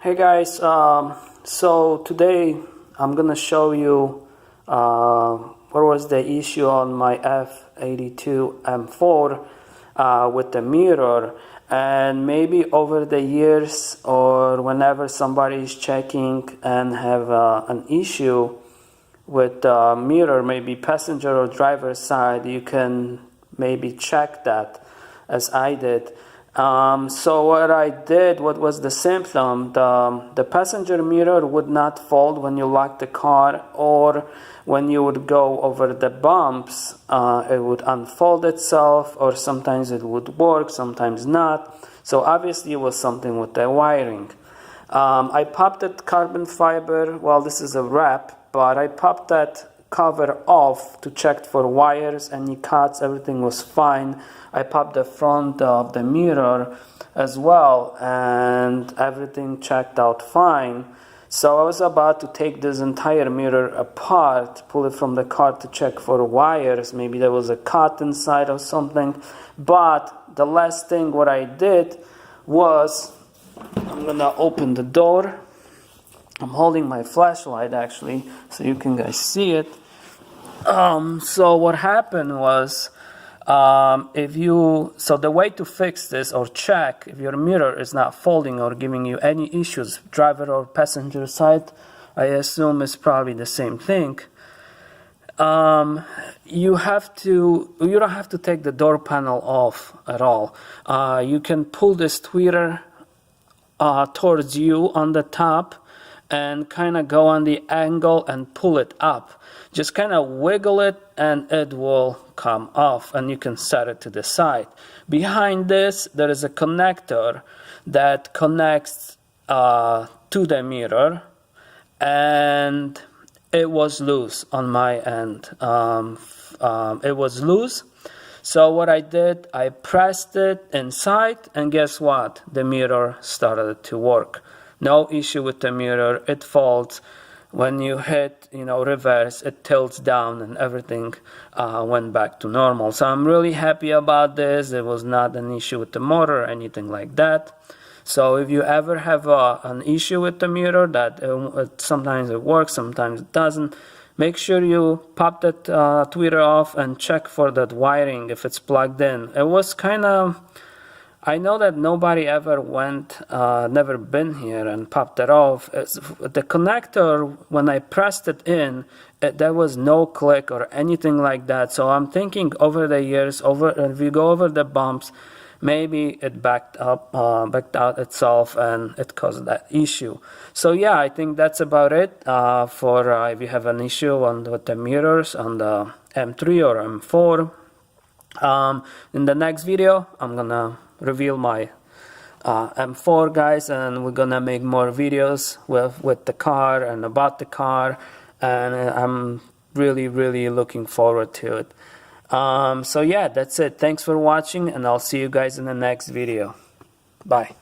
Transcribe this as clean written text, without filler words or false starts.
Hey guys, so today I'm gonna show you what was the issue on my F82 M4 with the mirror, and maybe over the years or whenever somebody is checking and have an issue with the mirror, maybe passenger or driver side, you can maybe check that as I did. So what was the symptom? The passenger mirror would not fold when you lock the car, or when you would go over the bumps, it would unfold itself, or sometimes it would work, sometimes not. So obviously it was something with the wiring. I popped that carbon fiber, well, this is a wrap, but I popped that cover off to check for wires, any cuts, everything was fine. I popped the front of the mirror as well, and everything checked out fine. So I was about to take this entire mirror apart, pull it from the car to check for wires, maybe there was a cut inside or something. But the last thing what I did was, I'm gonna open the door. I'm holding my flashlight actually, so you can guys see it. So what happened was, so the way to fix this or check if your mirror is not folding or giving you any issues, driver or passenger side, I assume is probably the same thing. You don't have to take the door panel off at all. You can pull this tweeter towards you on the top and kind of go on the angle and pull it up. Just kind of wiggle it and it will come off, and you can set it to the side. Behind this there is a connector that connects to the mirror, and it was loose on my end. It was loose. So what I did, I pressed it inside, and guess what? The mirror started to work. No issue with the mirror. It folds. When you hit, reverse, it tilts down, and everything went back to normal. So I'm really happy about this. It was not an issue with the motor or anything like that. So if you ever have an issue with the mirror, that sometimes it works, sometimes it doesn't, make sure you pop that tweeter off and check for that wiring if it's plugged in. It was kind of, I know that nobody ever never been here and popped it off. The connector, when I pressed it in, there was no click or anything like that. So I'm thinking over the years, if you go over the bumps, maybe it backed out itself and it caused that issue. So yeah, I think that's about it for if you have an issue with the mirrors on the M3 or M4. In the next video, I'm gonna reveal my M4, guys, and we're gonna make more videos with the car and about the car, and I'm really looking forward to it. So yeah, that's it. Thanks for watching, and I'll see you guys in the next video. Bye.